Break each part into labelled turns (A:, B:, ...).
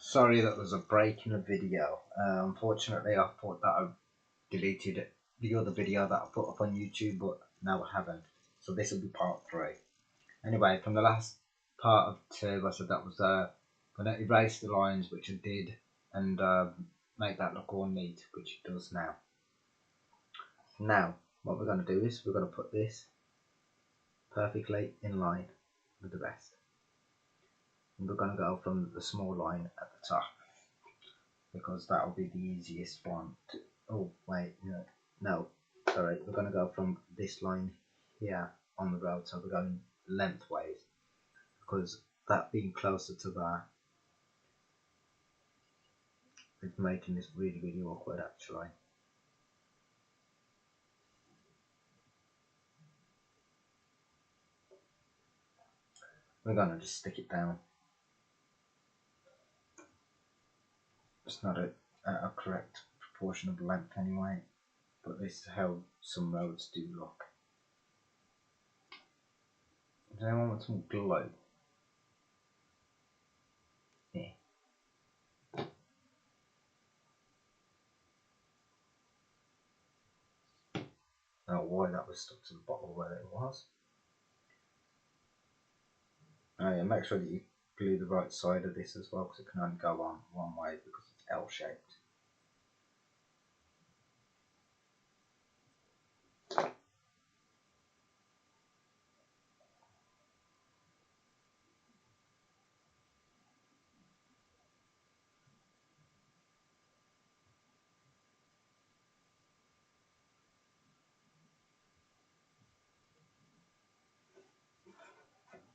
A: Sorry that was a break in the video. Unfortunately, I thought that I deleted the other video that I put up on YouTube, but now I haven't. So this will be part 3. Anyway, from the last part of 2, I said that was going to erase the lines, which I did, and make that look all neat, which it does now. Now, what we're going to do is we're going to put this perfectly in line with the rest. And we're going to go from the small line at the top, because that will be the easiest one to, oh wait, no, sorry, we're going to go from this line here on the road, so we're going lengthways, because that being closer to that is making this really awkward actually. We're going to just stick it down. It's not a correct proportion of length anyway, but this is how some roads do look. Does anyone want some glue? Yeah. I don't know why that was stuck to the bottle where it was. Oh yeah, make sure that you glue the right side of this as well, because it can only go on one way because it's L-shaped.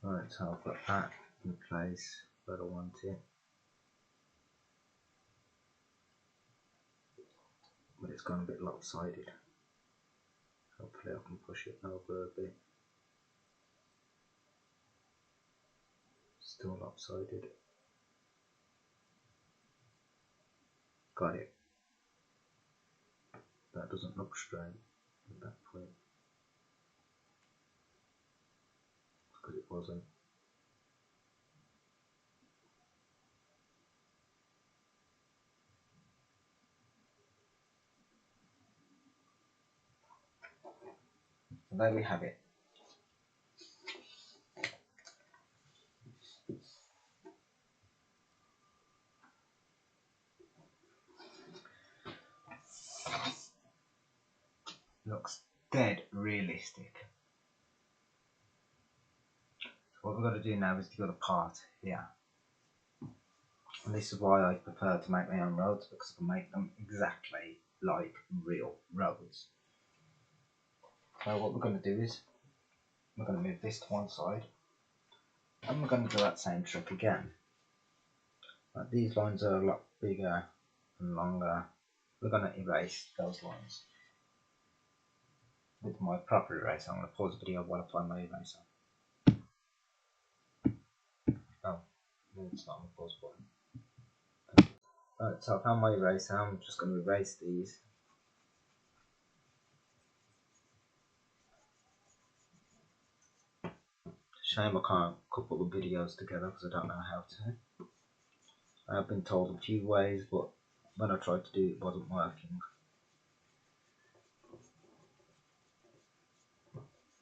A: Right, so I've got that in place where I want it. But it's gone a bit lopsided. Hopefully I can push it over a bit. Still lopsided. Got it. That doesn't look straight at that point, because it wasn't. So there we have it. Looks dead realistic. So what we're going to do now is the other part here. And this is why I prefer to make my own roads, because I can make them exactly like real roads. So what we're going to do is we're going to move this to one side, and we're going to do that same trick again. But these lines are a lot bigger and longer. We're going to erase those lines with my proper eraser. I'm going to pause the video while I find my eraser. Oh, no, it's not on the pause button. Right, so I found my eraser. I'm just going to erase these. Shame I can't couple the videos together because I don't know how to. I have been told a few ways, but when I tried to do it, it wasn't working.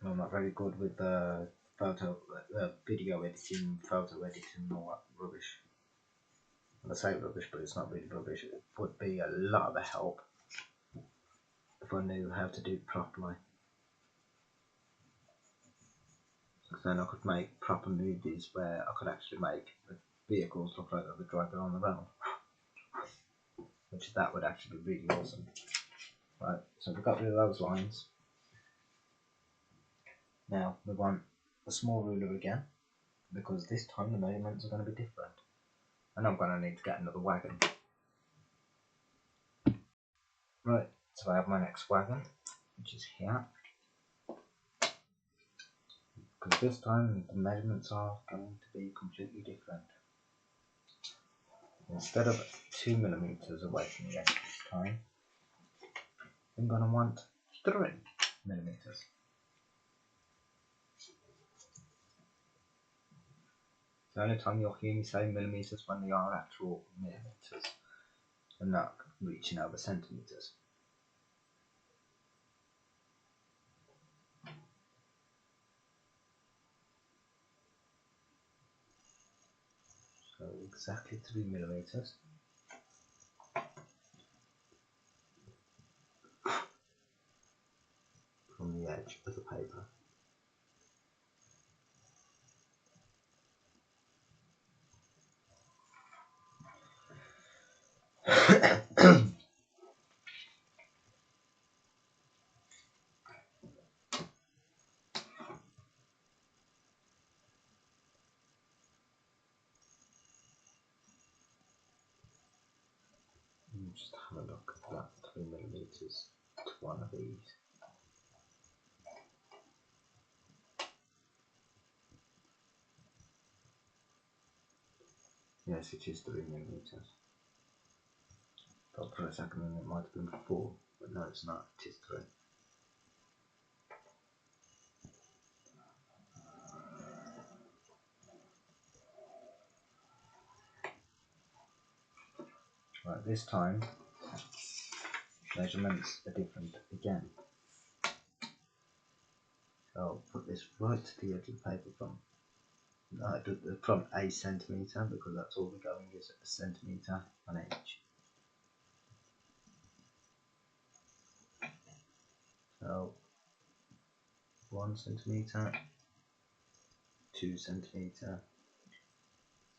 A: I'm not very good with video editing, photo editing, and all that rubbish. I say rubbish, but it's not really rubbish. It would be a lot of help if I knew how to do it properly. Because then I could make proper movies where I could actually make the vehicles look like they were driving on the road. Which that would actually be really awesome. Right, so we've got rid of those lines. Now we want a small ruler again, because this time the measurements are going to be different. And I'm going to need to get another wagon. Right, so I have my next wagon, which is here. Because this time the measurements are going to be completely different. Instead of 2mm away from the edge this time, I'm going to want 3mm. The only time you'll hear me say millimetres when they are actual millimetres and not reaching over centimetres. So exactly 3 millimetres from the edge of the paper. Just have a look at that 3 millimetres to one of these. Yes, it is 3 millimetres. Thought for a second it might have been 4, but no, it's not. It is 3. Right, this time measurements are different again. So I'll put this right to the edge of the paper from a centimetre, because that's all we're going is a centimetre on each. So 1 centimetre, 2 centimetre,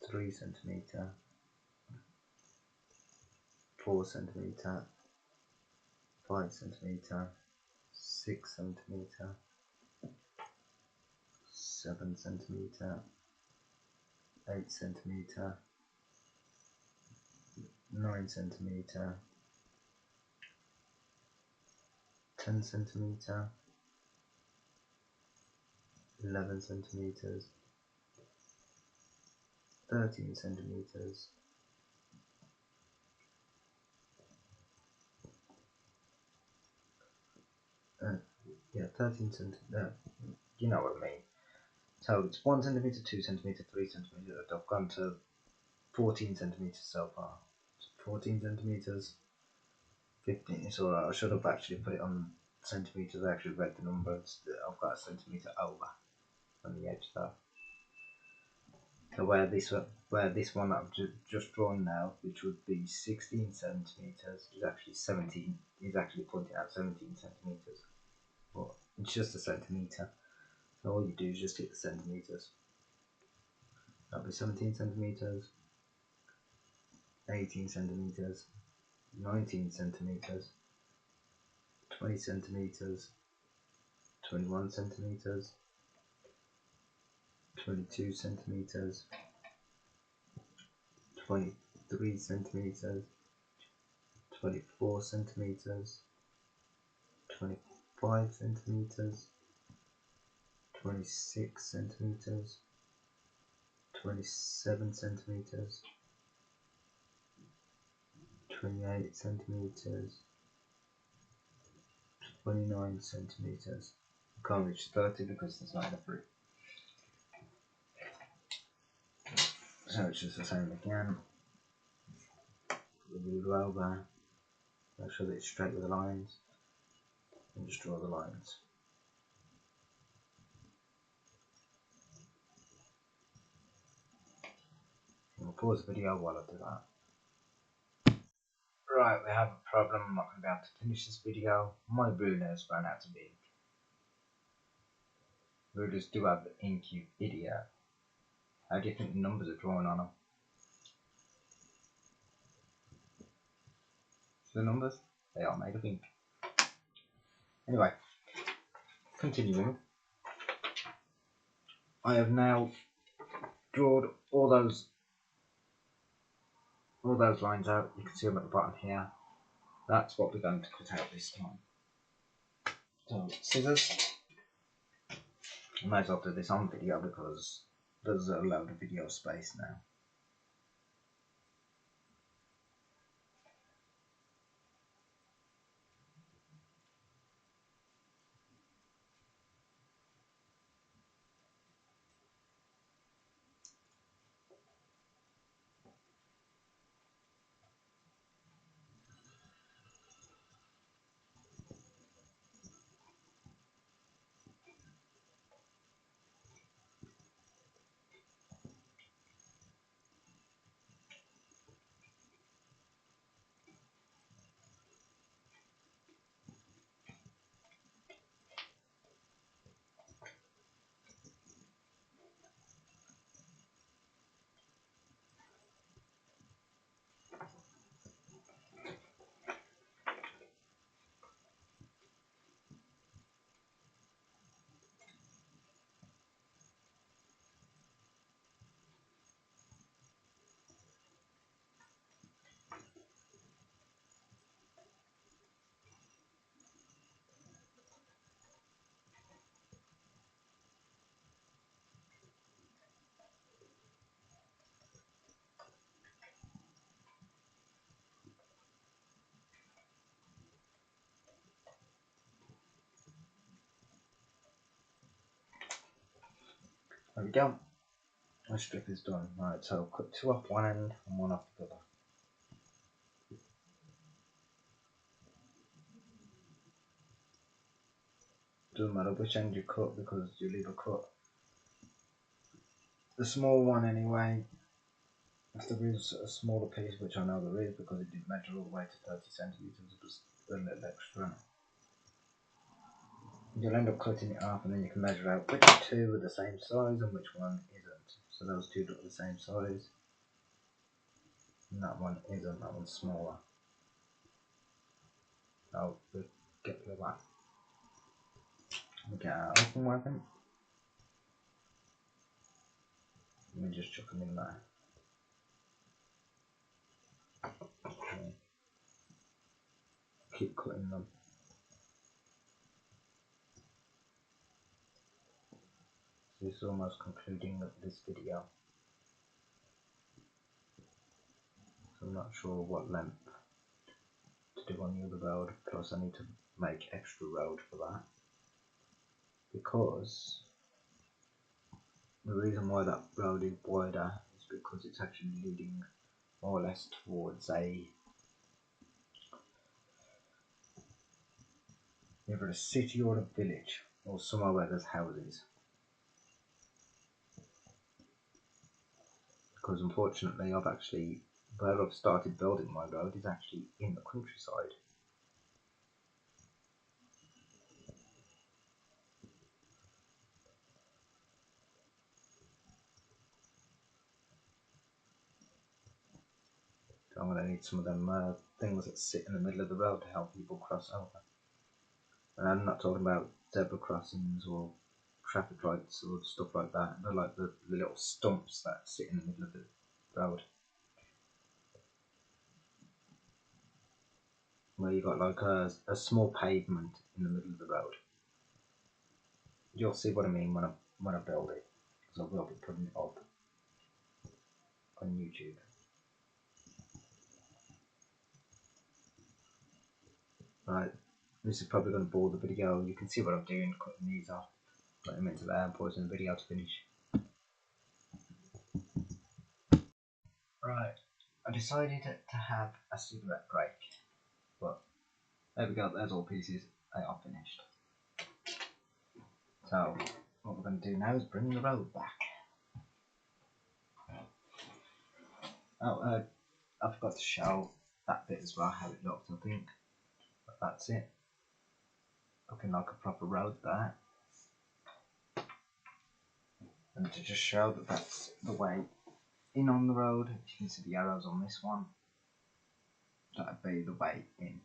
A: 3 centimetre, 4 centimetre, 5 centimetre, 6 centimetre, 7 centimetre, 8 centimetre, 9 centimetre, 10 centimetre, 11 centimetres, 13 centimetres, 13 centimetres, you know what I mean. So it's 1 centimetre, 2 centimetre, 3 centimetre. I've gone to 14 centimetres so far. 14 centimetres, 15. It's alright. I should have actually put it on centimetres. I actually read the numbers. I've got a centimetre over on the edge there. So where this one I've just drawn now, which would be 16 centimetres, is actually 17. Is actually pointing out 17 centimetres. But it's just a centimetre. So all you do is just hit the centimetres. That'll be 17 centimetres, 18 centimetres, 19 centimetres, 20 centimetres, 21 centimetres, 22 centimetres, 23 centimetres, 24 centimetres, 25 centimetres, 26 centimetres, 27 centimetres, 28 centimetres, 29 centimetres. I can't reach 30 because there's not enough room. So it's just the same again. The ruler over, make sure that it's straight with the lines, and just draw the lines. I'll pause the video while I do that. Right, we have a problem. I'm not going to be able to finish this video. My ruler has run out of ink. Rulers do have ink, you idiot. How do you think the numbers are drawn on them? The numbers? They are made of ink. Anyway, continuing. I have now drawn all those lines out. You can see them at the bottom here. That's what we're going to cut out this time. So, scissors. I might as well do this on video because there's a load of video space now. There we go. My strip is done. Right, so cut 2 off one end and 1 off the other. Doesn't matter which end you cut because you leave a cut. The small one anyway, if there is a smaller piece, which I know there is because it didn't measure all the way to 30 centimetres, it was a little extra. You'll end up cutting it off and then you can measure out which 2 are the same size and which one isn't. So those 2 look the same size. And that one isn't, that one's smaller. So we'll get rid of that. We get our open weapon. Let me just chuck them in there. Okay. Keep cutting them. So this is almost concluding this video. So I'm not sure what length to do on the other road, plus I need to make extra road for that. Because the reason why that road is wider is because it's actually leading more or less towards either a city or a village, or somewhere where there's houses. Because unfortunately where I've started building my road is actually in the countryside. So I'm going to need some of them things that sit in the middle of the road to help people cross over. And I'm not talking about zebra crossings or traffic lights or stuff like that. They're like the little stumps that sit in the middle of the road. Where you got like a small pavement in the middle of the road. You'll see what I mean when I build it, because I will be putting it up on YouTube. Right, this is probably going to bore the video. You can see what I'm doing, cutting these off, putting them into there and pausing the video to finish. Right, I decided to have a cigarette break, but there we go, there's all pieces, they are finished. So, what we're going to do now is bring the road back. Oh, I forgot to show that bit as well, how it looks, I think. But that's it. Looking like a proper road there. And to just show that that's the way in on the road, you can see the arrows on this one. That would be the way in.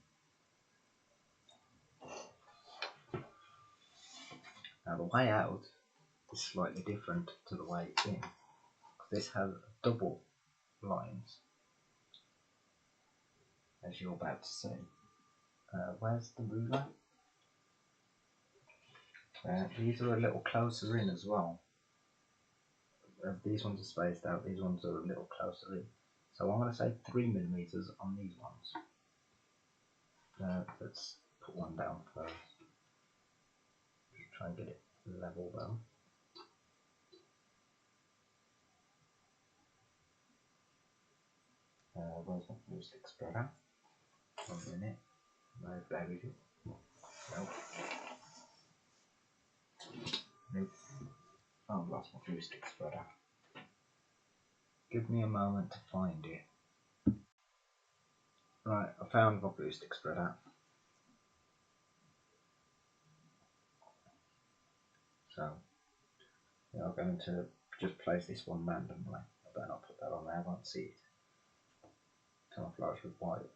A: Now the way out is slightly different to the way in. This has double lines, as you're about to see. Where's the ruler? These are a little closer in as well. These ones are spaced out, these ones are a little closer in. So I'm going to say 3mm on these ones. Let's put one down first. Just try and get it level though. Where's my blue stick spreader? 1 minute. No, buried it. Nope. Nope. Oh, I've lost my blue stick spreader. Give me a moment to find it. Right, I found my blue stick spreader. So, yeah, I'm going to just place this one randomly. I better not put that on there, I won't see it. Camouflage with white.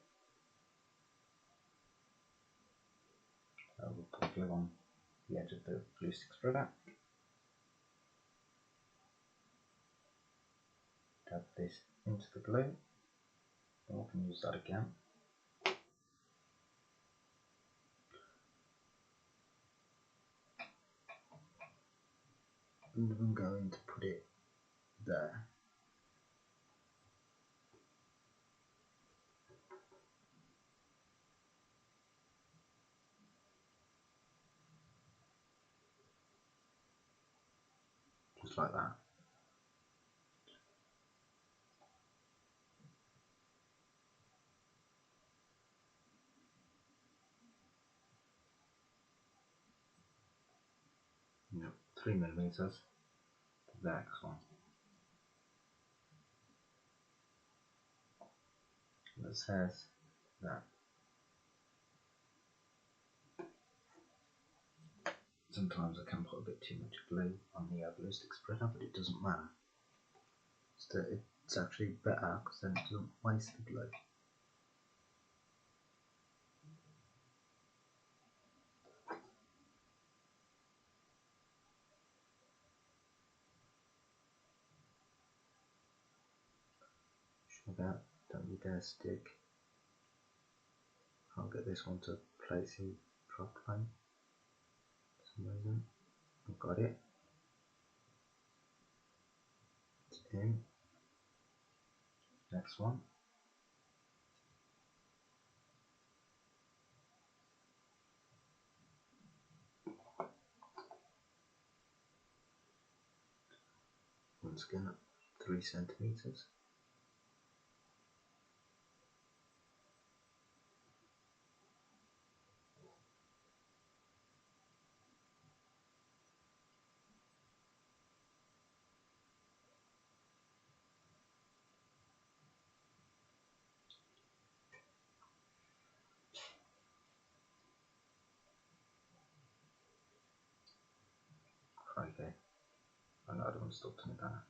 A: We'll put glue on the edge of the blue stick spreader. Dab this into the glue. And we can use that again. And I'm going to put it there. Just like that. Yep, 3mm, the next one. It says that sometimes I can put a bit too much glue on the ballistic spreader, but it doesn't matter. It's actually better because then it doesn't waste the glue. Sugar, don't you dare stick. Can't get this one to place it properly for some reason. I've got it. It's in. Next one. Once again at 3cm. Okay. Another one stuck to me there.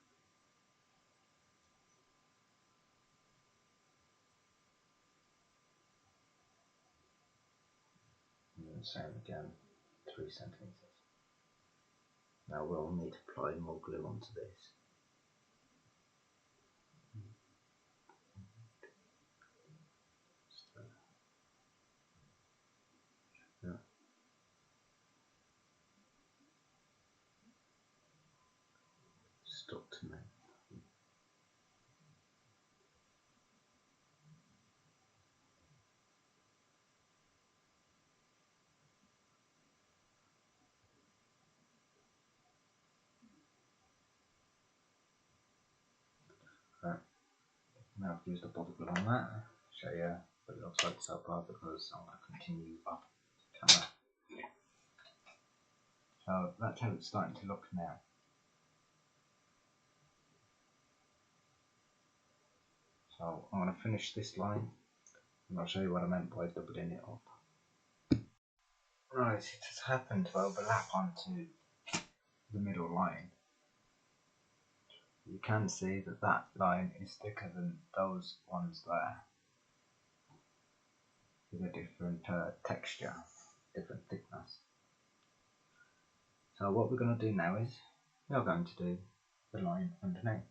A: And then same again, 3cm. Now we'll need to apply more glue onto this. Yeah. Stuck to me. Right. Now I've used a bottle glue on that. Show you what it looks like so far because I'm going to continue off camera. So that's how it's starting to look now. So I'm going to finish this line and I'll show you what I meant by doubling it up. Right, it has happened to overlap onto the middle line. You can see that that line is thicker than those ones there, with a different texture, different thickness. So what we're going to do now is we are going to do the line underneath.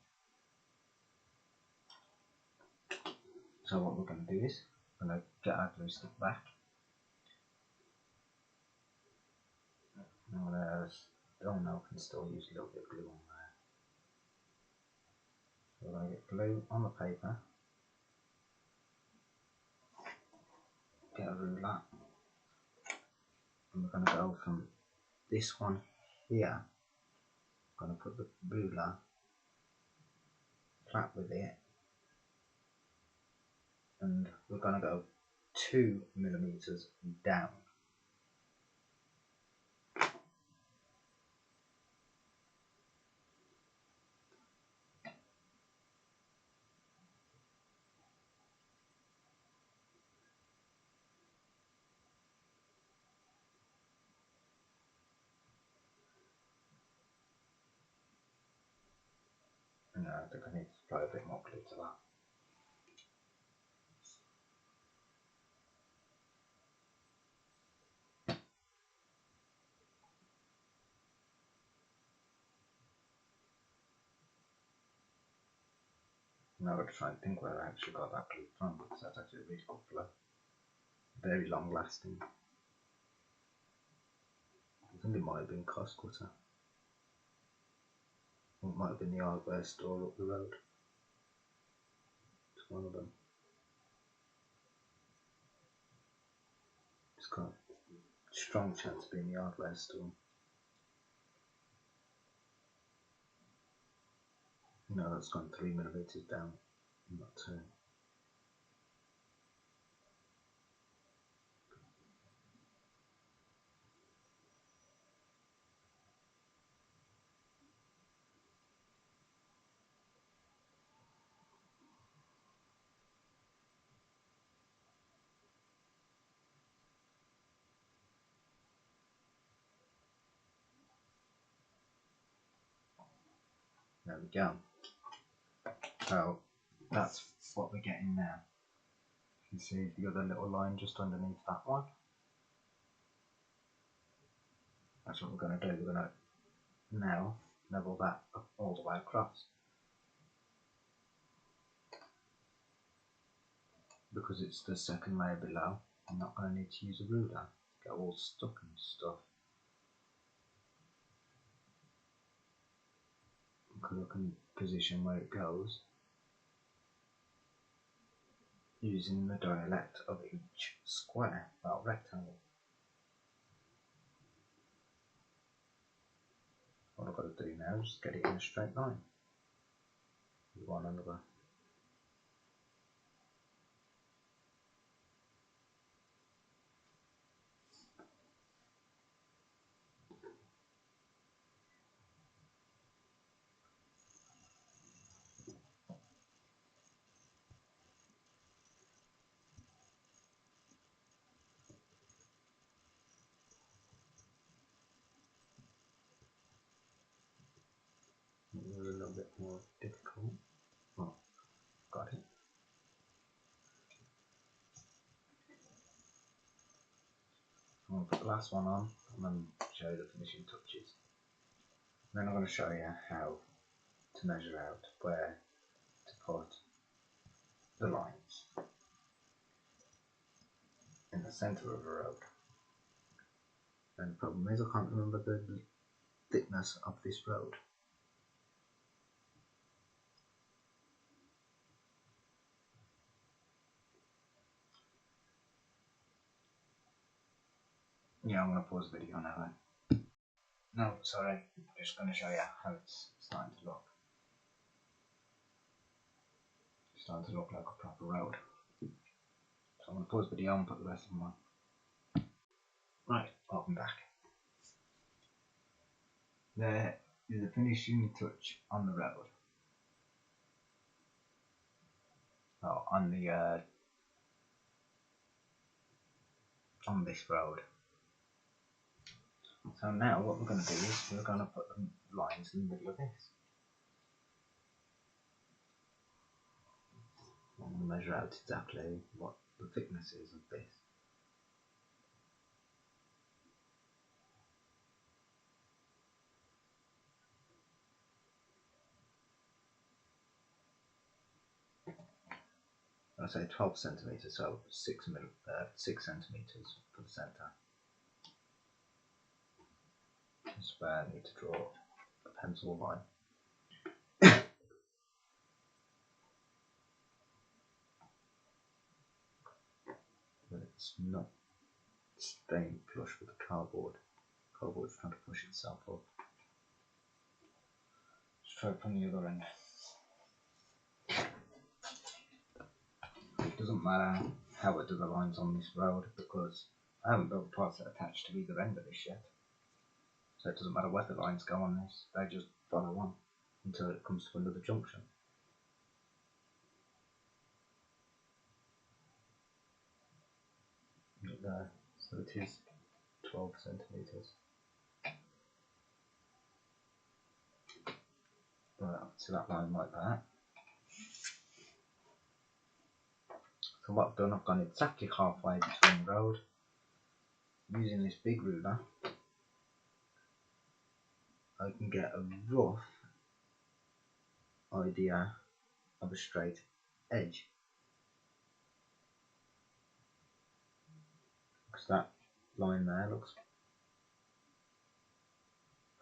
A: So what we're going to do is we're going to get our glue stick back. Oh no, I can still use a little bit of glue on there. So we're going to get glue on the paper, get a ruler, and we're going to go from this one here. I'm going to put the ruler flat with it, and we're going to go 2mm down. And I think I need to apply a bit more glue to that. Now I've got to try and think where I actually got that glue from, because that's actually a really good glue. Very long lasting. I think it might have been Costcutter. Or it might have been the hardware store up the road. It's one of them. It's got a strong chance of being the hardware store. No, that's gone 3mm down, not 2. There we go. So that's what we're getting now. You can see the other little line just underneath that one. That's what we're going to do. We're going to now level that up all the way across. Because it's the second layer below, I'm not going to need to use a ruler to get all stuck and stuff. Because I can position where it goes using the dialect of each square, that rectangle. What I've got to do now is just get it in a straight line. One another. It was a little bit more difficult. Oh, got it. I'm going to put the last one on and then show you the finishing touches. Then I'm going to show you how to measure out where to put the lines in the centre of a road. And the problem is I can't remember the thickness of this road. Yeah, I'm going to pause the video now. No, sorry, I'm just going to show you how it's starting to look. It's starting to look like a proper road. So I'm going to pause the video and put the rest of them on. Right, welcome back. There is a finishing touch on the road. Oh, on this road. So now what we're going to do is we're going to put the lines in the middle of this. I'm going to measure out exactly what the thickness is of this. I say 12 centimeters, so 6 centimeters for the center. That's where I need to draw a pencil line. But it's not staying flush with the cardboard. Cardboard's trying to push itself up. Let's try it from the other end. It doesn't matter how I do the lines on this road because I haven't built parts that attach to either end of this yet. So it doesn't matter where the lines go on this, they just follow on until it comes to another junction. Look there, so it is 12 centimeters. Right, up to that line like that. So what I've done, I've gone exactly halfway between the road. Using this big ruler, I can get a rough idea of a straight edge. Because that line there looks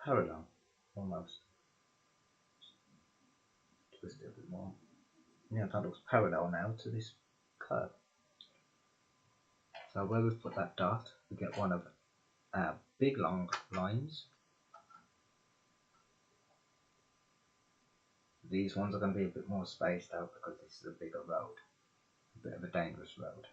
A: parallel, almost. Twist it a bit more. Yeah, that looks parallel now to this curve. So where we've put that dot, we get one of our big long lines. These ones are going to be a bit more spaced out because this is a bigger road, a bit of a dangerous road.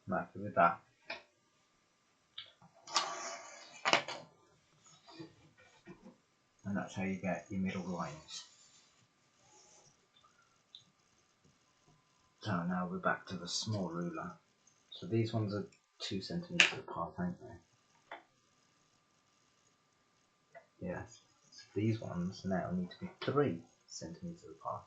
A: I'm happy with that. And that's how you get your middle lines. So now we're back to the small ruler. So these ones are 2 centimeters apart, aren't they? Yes. So these ones now need to be 3 centimeters apart.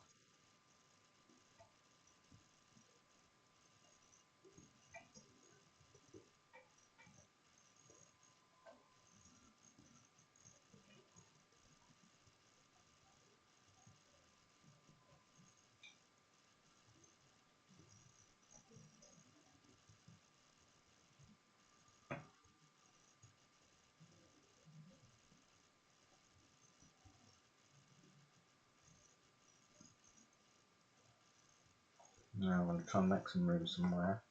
A: Now I'm going to try and make some room somewhere.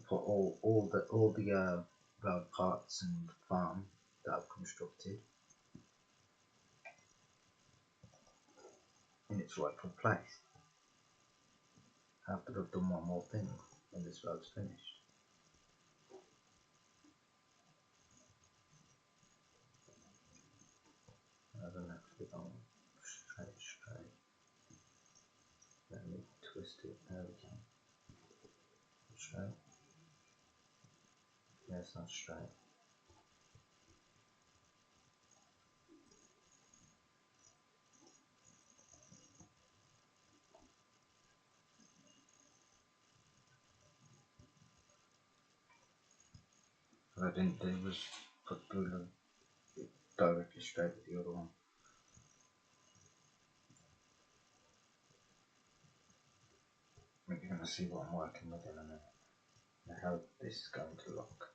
A: Put all the road parts and farm that I've constructed in its rightful place. After I've done one more thing when this road's finished. I don't actually go straight. Let me twist it. There we go. Straight. Yeah, it's not straight. What I didn't do was put the ruler directly straight with the other one. You're going to see what I'm working with in a minute and how this is going to look.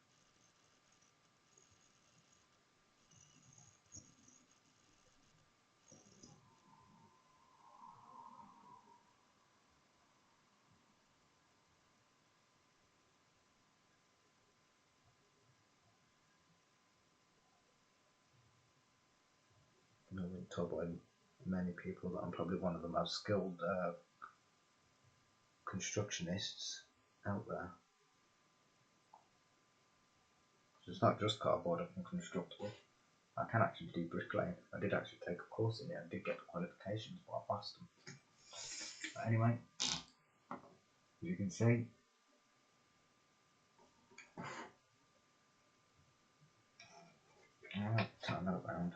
A: I've been told by many people that I'm probably one of the most skilled constructionists out there. So it's not just cardboard I can construct with. I can actually do bricklaying. I did actually take a course in it and did get the qualifications, but I passed them. But anyway, as you can see, alright, turn that around.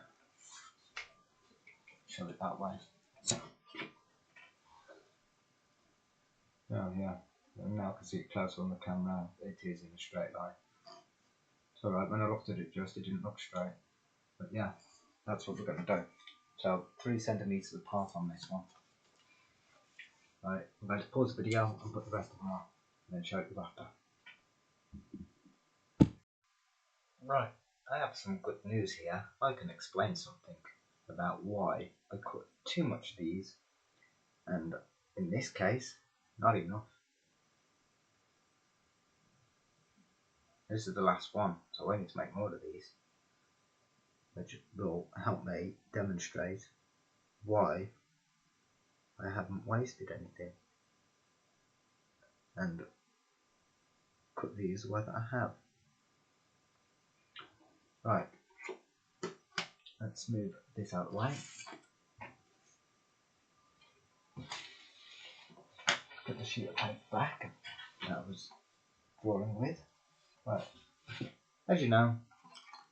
A: Show it that way. Oh yeah, and now I can see it closer on the camera. It is in a straight line. It's alright, when I looked at it just, it didn't look straight. But yeah, that's what we're going to do. So 3 centimeters apart on this one. Right, I'm going to pause the video and put the rest of them on, and then show you after. Right, I have some good news here. I can explain something about why I cut too much of these, and in this case, not enough. This is the last one, so I need to make more of these, which will help me demonstrate why I haven't wasted anything and cut these where I have. Right, let's move this out of the way. Put the sheet of paper back that I was drawing with. Right, as you know,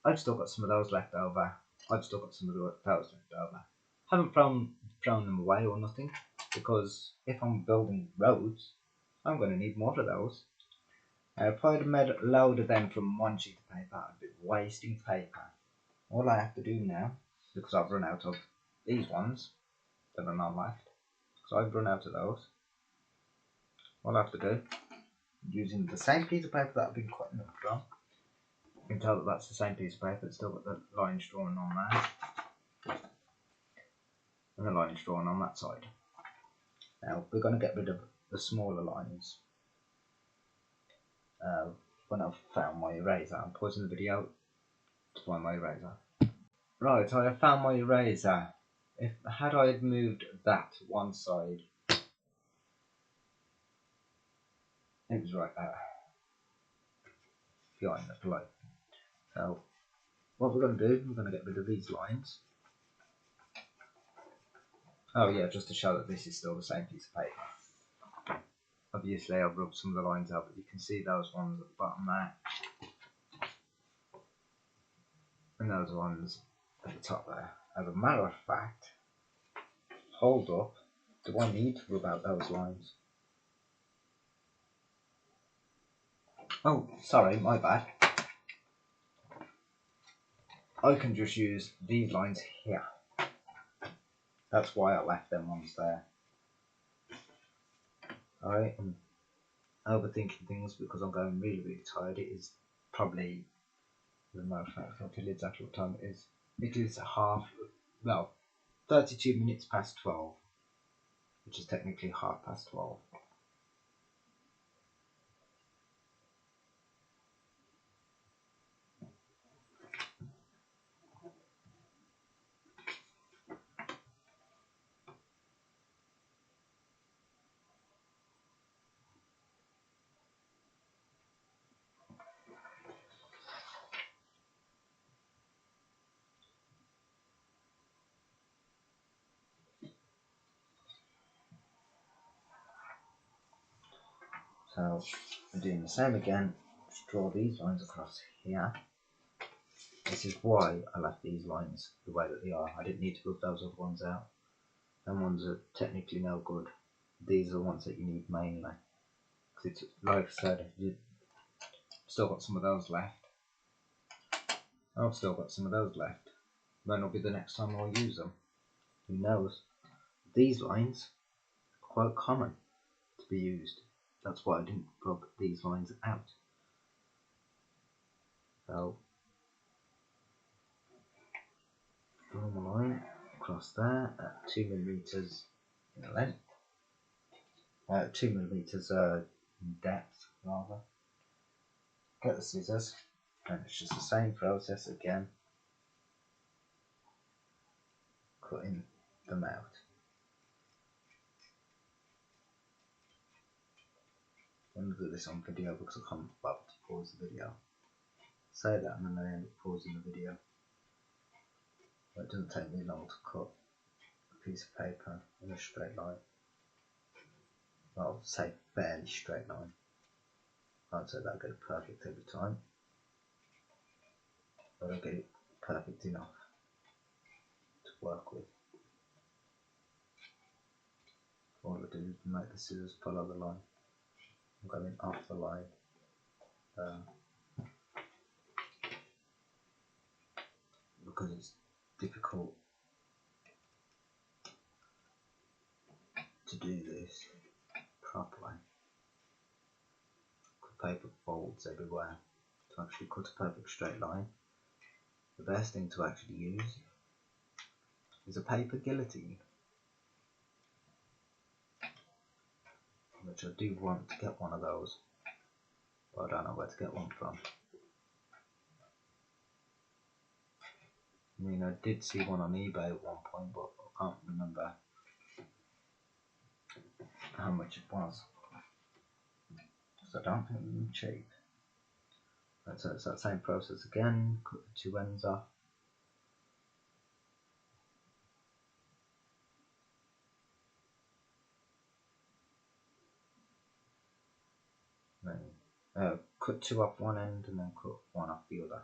A: I've still got some of those left over I've still got some of those left over. Haven't thrown them away or nothing, because if I'm building roads, I'm going to need more of those. If I'd made a load of them from one sheet of paper, I'd be wasting paper. All I have to do now, because I've run out of these ones that are not left, so I've run out of those. All I have to do, using the same piece of paper that I've been cutting them from, you can tell that that's the same piece of paper. It's still got the lines drawn on there, and the lines drawn on that side. Now we're going to get rid of the smaller lines. When I've found my eraser, I'm pausing the video to find my eraser. Right, I have found my eraser. Had I moved that to one side, it was right there, behind the plate. So what we're going to do, we're going to get rid of these lines. Oh yeah, just to show that this is still the same piece of paper. Obviously I've rubbed some of the lines out, but you can see those ones at the bottom there, and those ones at the top there. As a matter of fact, hold up, do I need to rub out those lines? Oh, sorry, my bad. I can just use these lines here. That's why I left them ones there. I am overthinking things because I'm going really tired. It is probably, as a matter of fact, I'll tell you exactly what time it is. It is 32 minutes past 12, which is technically 12:30. So I'm doing the same again. Just draw these lines across here. This is why I left these lines the way that they are. I didn't need to rub those other ones out. Them ones are technically no good. These are the ones that you need mainly. Because it's, like I said, you've still got some of those left. I've still got some of those left. When will be the next time I'll use them? Who knows? These lines are quite common to be used. That's why I didn't rub these lines out. So, draw my line across there at 2mm in length. 2mm in depth, rather. Get the scissors, and it's just the same process again. Cutting them out. I'm going to do this on video because I can't bother to pause the video. Say that and then I end up pausing the video. But it doesn't take me long to cut a piece of paper in a straight line. Well, say fairly straight line. I'd say that'll get it perfect every time. But I'll get it perfect enough to work with. All I do is make the scissors follow the line. I'm going off the line. Because it's difficult to do this properly. Paper folds everywhere. To actually cut a perfect straight line, the best thing to actually use is a paper guillotine, which I do want to get one of those, but I don't know where to get one from. I mean, I did see one on eBay at one point, but I can't remember how much it was, so I don't think they're cheap. So it's that same process again, cut the two ends off. Then cut two off one end and then cut one off the other.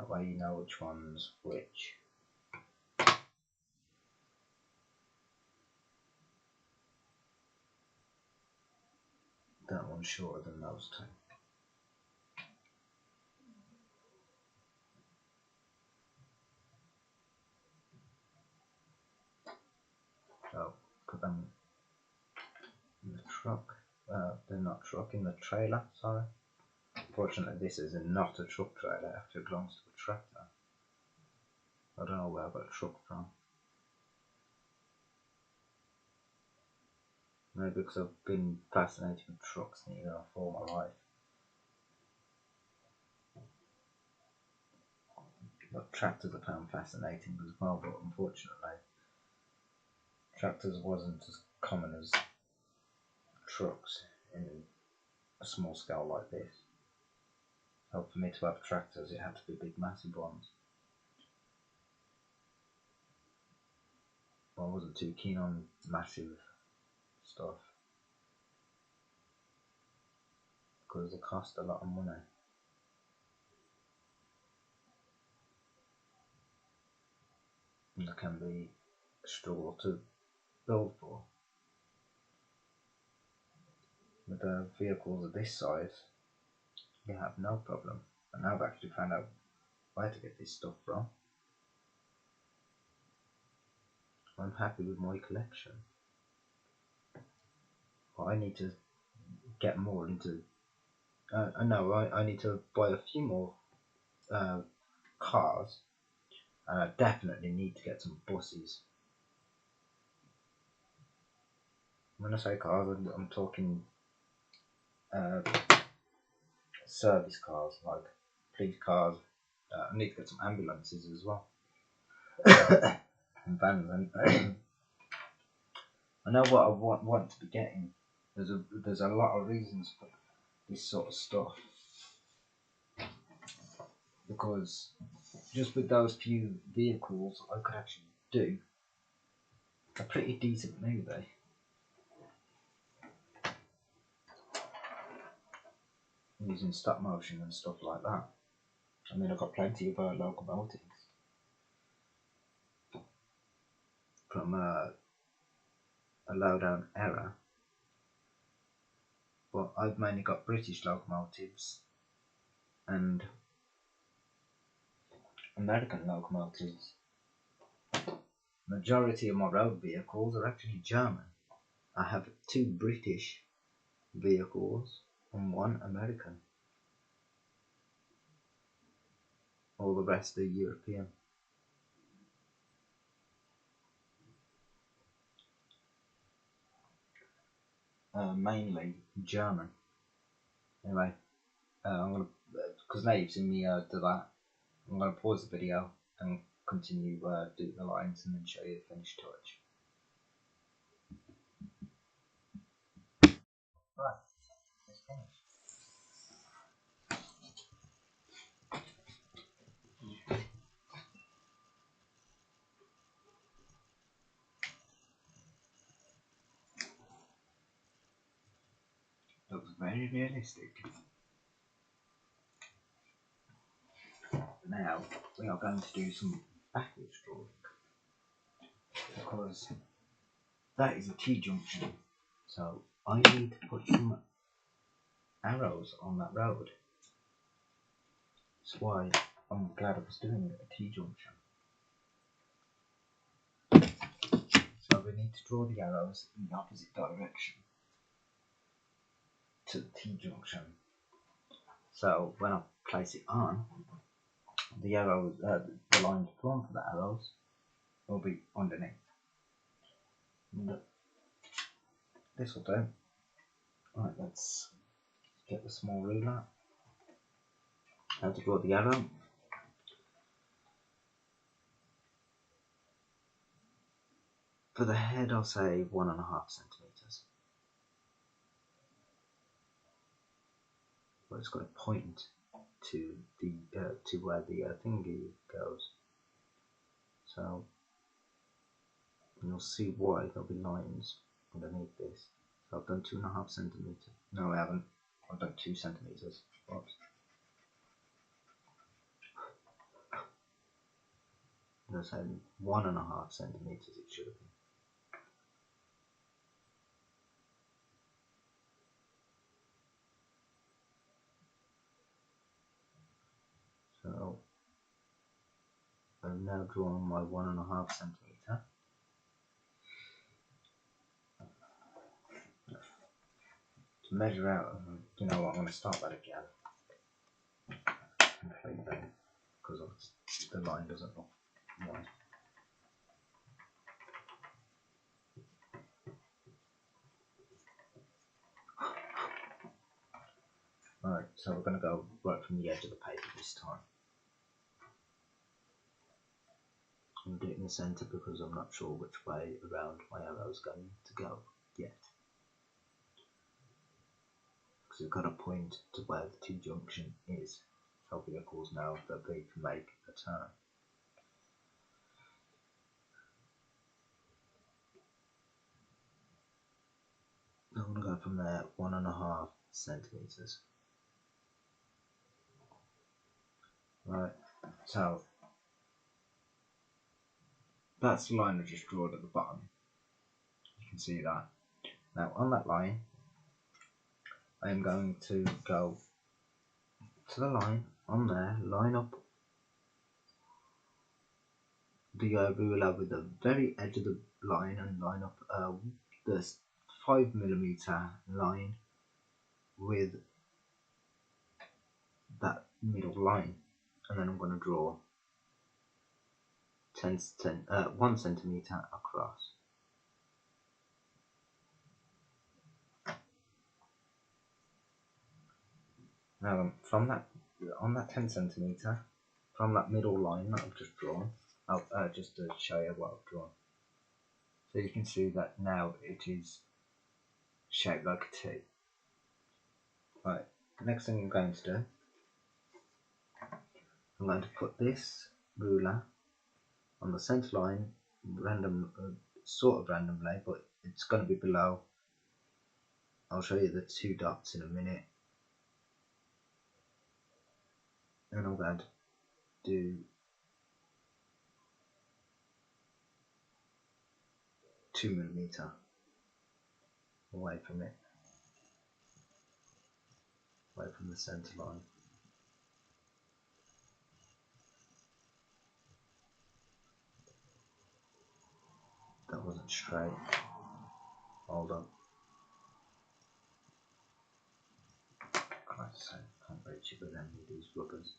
A: That way you know which one's which. That one's shorter than those two. So put them in the truck. They're not truck, in the trailer, sorry. Unfortunately this is not a truck trailer, it actually belongs to a tractor. I don't know where I got a truck from. Maybe because I've been fascinated with trucks nearly all my life. But tractors I found fascinating as well, but unfortunately tractors wasn't as common as trucks in a small scale like this. So for me to have tractors it had to be big massive ones. I wasn't too keen on massive stuff because they cost a lot of money. And they can be a struggle to build for. With the vehicles of this size, you have no problem. And I've actually found out where to get this stuff from. I'm happy with my collection. But I need to get more into. I need to buy a few more cars, and I definitely need to get some buses. When I say cars, I'm talking service cars, like police cars. I need to get some ambulances as well, and vans. And I know what I want to be getting. There's a lot of reasons for this sort of stuff, because just with those few vehicles I could actually do a pretty decent movie. Using stop motion and stuff like that. I mean, I've got plenty of locomotives from a lowdown era, but I've mainly got British locomotives and American locomotives. Majority of my road vehicles are actually German. I have 2 British vehicles and 1 American. All the rest are European. Mainly German. Anyway, I'm gonna, because now you've seen me do that, I'm gonna pause the video and continue do the lines and then show you the finished touch. Right, it's finished. Looks very realistic. Now we are going to do some backwards drawing, because that is a T-junction. So I need to put some arrows on that road. That's why I'm glad I was doing a T-junction. So we need to draw the arrows in the opposite direction to the T-junction. So when I place it on, the arrows, the lines drawn for the arrows will be underneath. And this will do. Right, let's get the small ruler. How to draw the arrow. For the head, I'll say 1.5 centimeters. But it's got to point to the to where the thingy goes. So you'll see why there'll be lines underneath this. So I've done 2.5 centimeters. No, I haven't. I've done 2 centimeters. Oops. Let's say 1.5 centimeters it should have been. So I've now drawn my 1.5 centimeter. To measure out, you know what, I'm going to start that again. Completely, because the line doesn't look right. Alright, so we're going to go right from the edge of the paper this time. I'm doing it in the centre because I'm not sure which way around my arrow is going to go yet. Because we've got to point to where the T-junction is, so vehicles know that they can make a turn. I'm going to go from there 1.5 centimeters. Right, so that's the line I just drew at the bottom. You can see that. Now on that line, I am going to go to the line on there, line up the ruler with the very edge of the line and line up the 5mm line with that middle line, and then I'm going to draw 1 centimeter across. Now from that, on that 10 centimeter, from that middle line that I've just drawn, just to show you what I've drawn. So you can see that now it is shaped like a T. Right, the next thing I'm going to do, I'm going to put this ruler on the centre line, sort of randomly, but it's going to be below. I'll show you the 2 dots in a minute. And I'm going to do 2mm away from it, away from the centre line. That wasn't straight. Hold on. Christ's sake, can't reach it with any of these rubbers.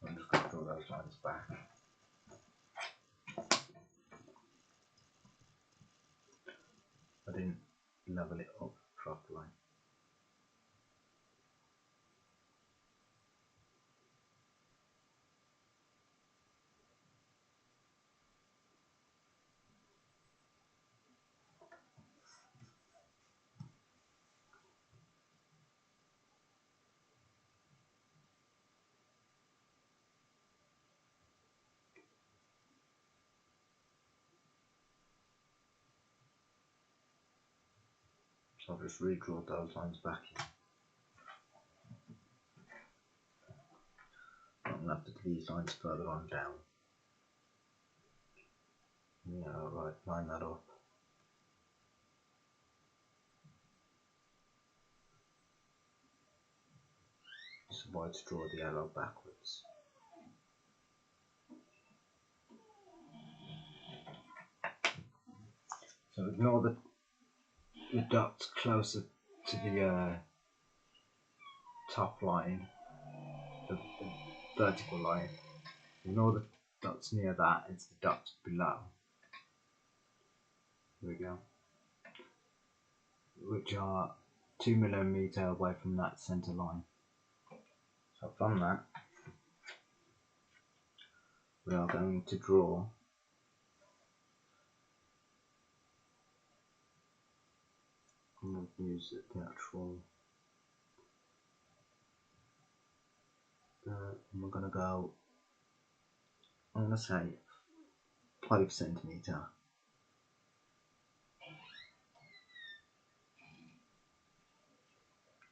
A: I'm just going to draw those lines back. I didn't level it up properly. So I'll just redraw those lines back in. I'm going to have to do these lines further on down. Yeah, right, line that up. So why to draw the arrow backwards. So ignore the dots closer to the top line, the vertical line. Ignore the dots near that, it's the dots below. Here we go. Which are 2mm away from that centre line. So from that, we are going to draw I'm going to use the actual and we're going to go, I'm going to say 5 centimetre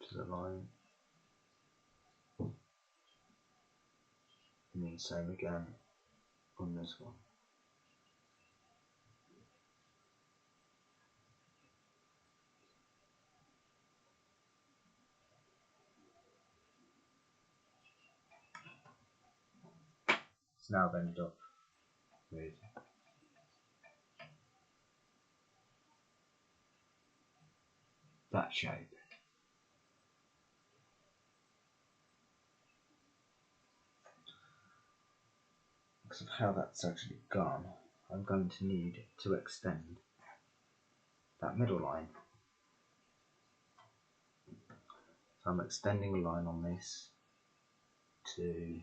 A: to the line, and then same again on this one. It's now ended up with that shape. Because of how that's actually gone, I'm going to need to extend that middle line. So I'm extending a line on this to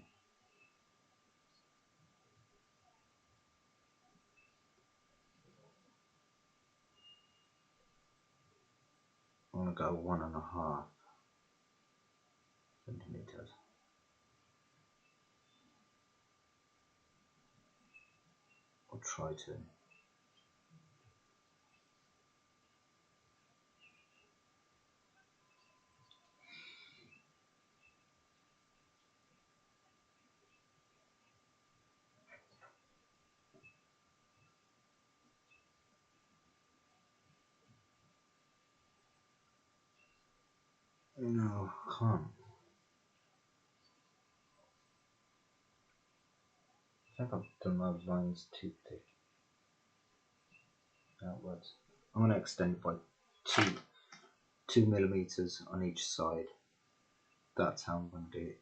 A: I'm going to go 1.5 centimeters. Or try to. No, can't. I think I've done those lines too thick outwards. I'm going to extend it by 2 millimeters on each side. That's how I'm going to do it.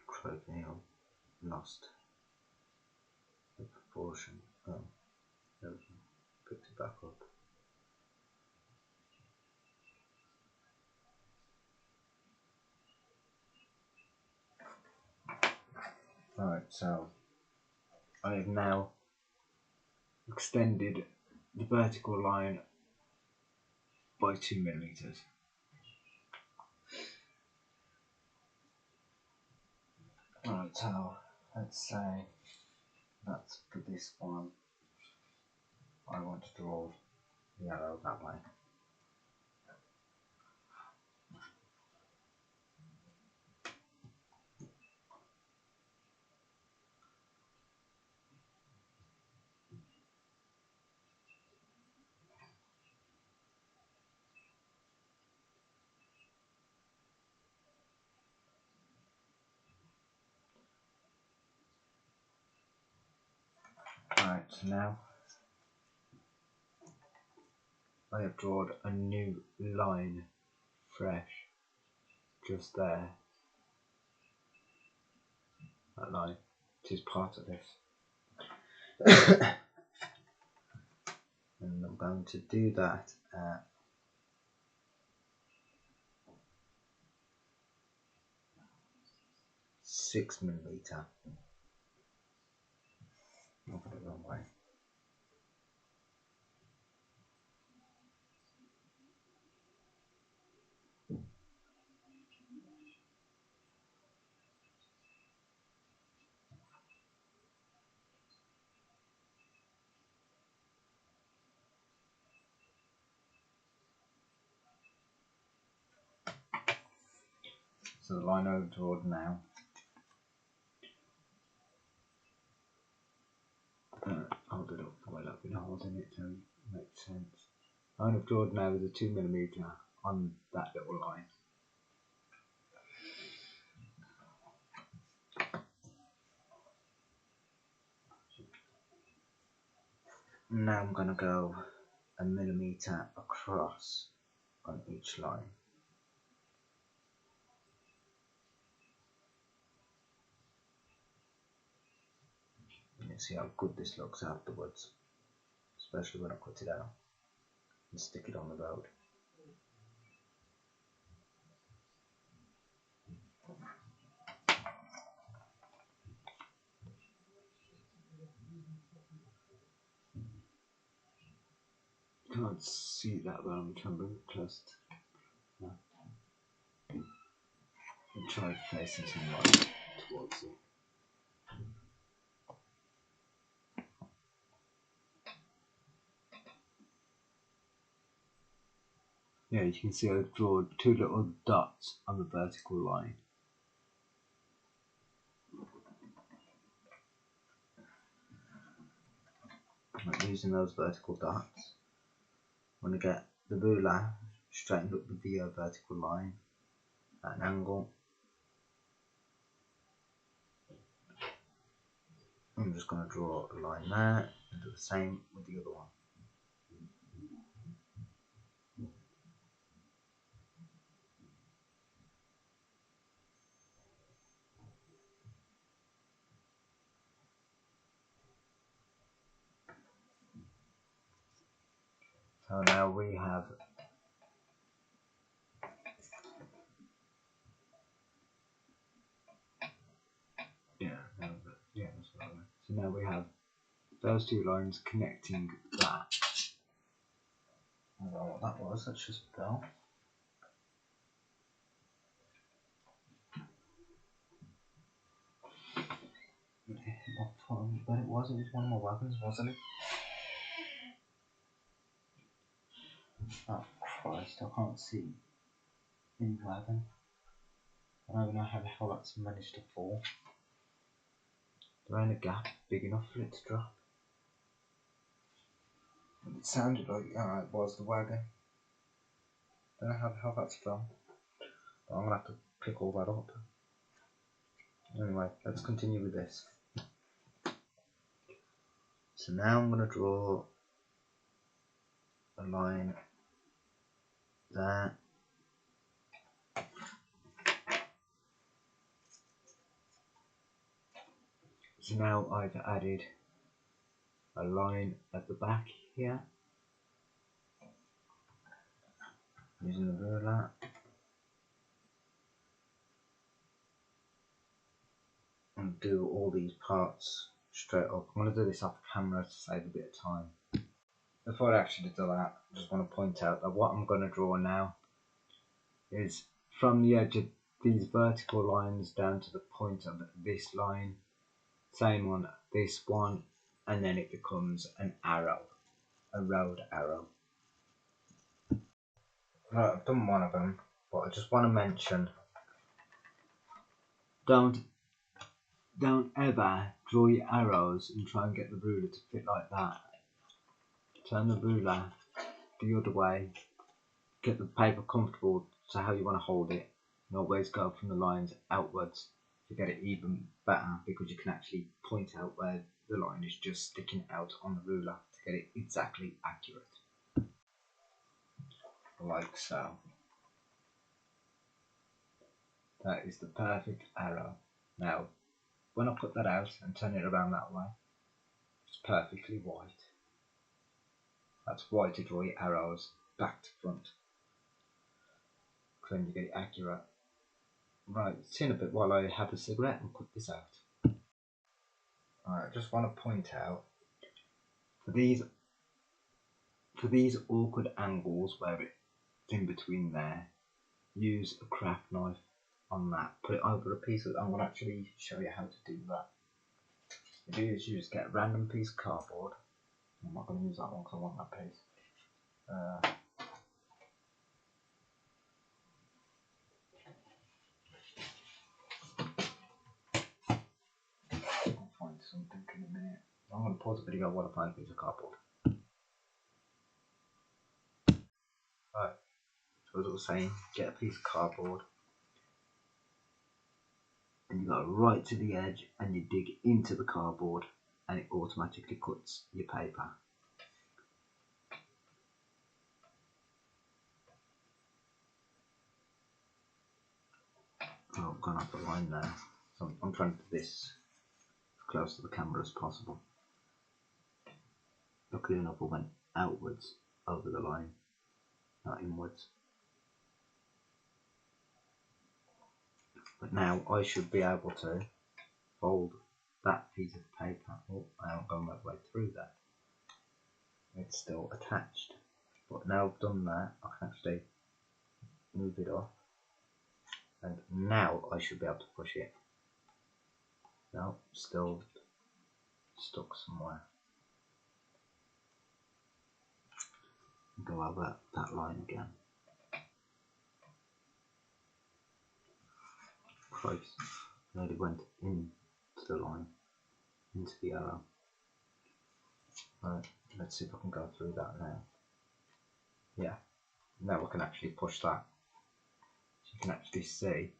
A: Crikey, I've lost the proportion. Oh, there we go. Picked it back up. Alright, so I have now extended the vertical line by 2 millimeters. Alright, so let's say that's for this one. I want to draw yellow that way. Alright, so now I have drawn a new line, fresh, just there. That line, which is part of this. And I'm going to do that at 6 millimeter. I'll put it the wrong way. So the line I've drawn now, hold it up while I've been holding it to make sense. The line I've drawn now is a 2 millimeter on that little line. Now I'm going to go a millimeter across on each line. And you see how good this looks afterwards, especially when I cut it out and stick it on the road.
B: can't see that, but I'm trying to bring it close. And try placing some light towards it. Yeah, you can see I've drawn two little dots on the vertical line.
A: Like using those vertical dots, I'm going to get the ruler straightened up with the vertical line at an angle. I'm just going to draw a line there and do the same with the other one. So now we have that's what I meant. So now we have those two lines connecting that. I don't know what that was, that's just fell. But it was one of my wagons, wasn't it? Oh Christ, I can't see any wagon. I don't even know how the hell that's managed to fall. There ain't a gap big enough for it to drop. It sounded like it was the wagon. Don't know how the hell that's from. But I'm gonna have to pick all that up. Anyway, let's continue with this. So now I'm gonna draw a line there. So now I've added a line at the back here using the ruler. And do all these parts straight up. I'm going to do this off camera to save a bit of time. Before I actually do that, I just want to point out that what I'm going to draw now is from the edge of these vertical lines down to the point of this line, same on this one, and then it becomes an arrow, a road arrow. Right, I've done one of them, but I just want to mention, don't ever draw your arrows and try and get the ruler to fit like that. Turn the ruler the other way, get the paper comfortable to how you want to hold it, and always go from the lines outwards to get it even better, because you can actually point out where the line is just sticking out on the ruler to get it exactly accurate. Like so. That is the perfect arrow. Now, when I put that out and turn it around that way, it's perfectly white. That's why to draw your arrows back to front, then you get it accurate. Right, it's in a bit while I have a cigarette and put this out. Alright, I just want to point out, for these awkward angles where it's in between there, use a craft knife on that. Put it over a piece of, I'm going to actually show you how to do that. What you do is you just get a random piece of cardboard. I'm not going to use that one because I want that piece. I'll find something in a minute. I'm going to pause the video while I find a piece of cardboard. Right, so as I was saying, get a piece of cardboard and you go right to the edge and you dig into the cardboard and it automatically cuts your paper. Oh, I've gone off the line there, so I'm trying to do this as close to the camera as possible. Luckily enough I went outwards over the line, not inwards. But now I should be able to fold that piece of paper. Oh, I haven't gone my way through that. It's still attached. But now I've done that, I can actually move it off, and now I should be able to push it. No, still stuck somewhere. Go over that line again. Christ, nearly went into the line, into the arrow. Right, let's see if I can go through that now. Yeah, now I can actually push that. So you can actually see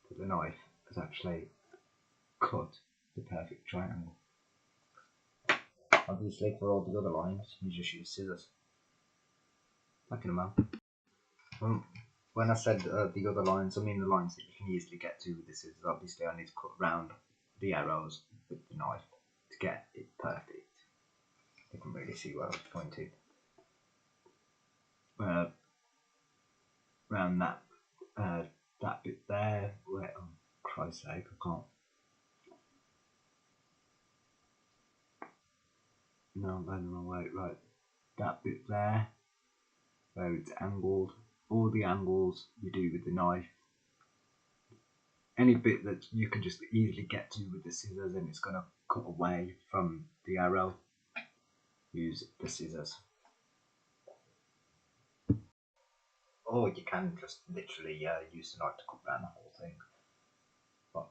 A: that the knife has actually cut the perfect triangle. Obviously, for all the other lines, you just use scissors. Back in a moment. When I said the other lines, I mean the lines that you can easily get to with the scissors. Obviously, I need to cut round the arrows with the knife to get it perfect. You can really see where I was pointing. Around that bit there, where, oh Christ's sake, I can't. No, I'm going the wrong way. Right, that bit there, where it's angled. All the angles you do with the knife. Any bit that you can just easily get to with the scissors and it's going to cut away from the arrow, use the scissors. Or you can just literally use the knife to cut around the whole thing. But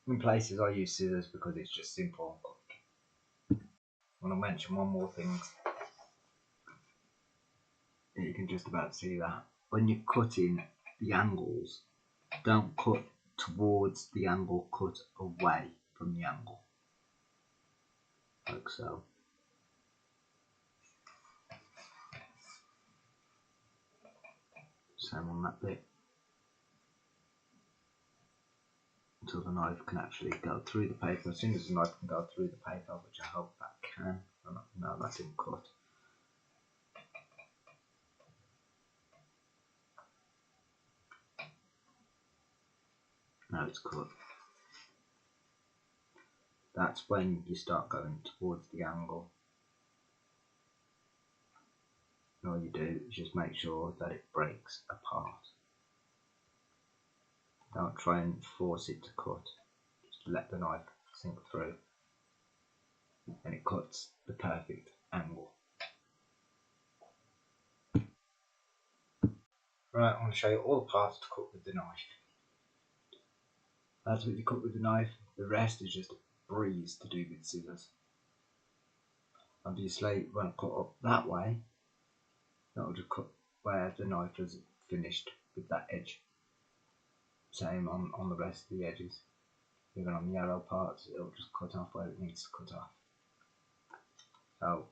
A: in places I use scissors because it's just simple. I want to mention one more thing. You can just about see that. When you're cutting the angles, don't cut towards the angle, cut away from the angle. Like so. Same on that bit. Until the knife can actually go through the paper. As soon as the knife can go through the paper, which I hope that can. No, that didn't cut. Now it's cut. That's when you start going towards the angle. And all you do is just make sure that it breaks apart. Don't try and force it to cut. Just let the knife sink through. And it cuts the perfect angle. Right, I want to show you all the parts to cut with the knife. That's what you cut with the knife. The rest is just a breeze to do with scissors. Obviously, when I cut up that way, that'll just cut where the knife has finished with that edge. Same on the rest of the edges. Even on the arrow parts, it'll just cut off where it needs to cut off. So,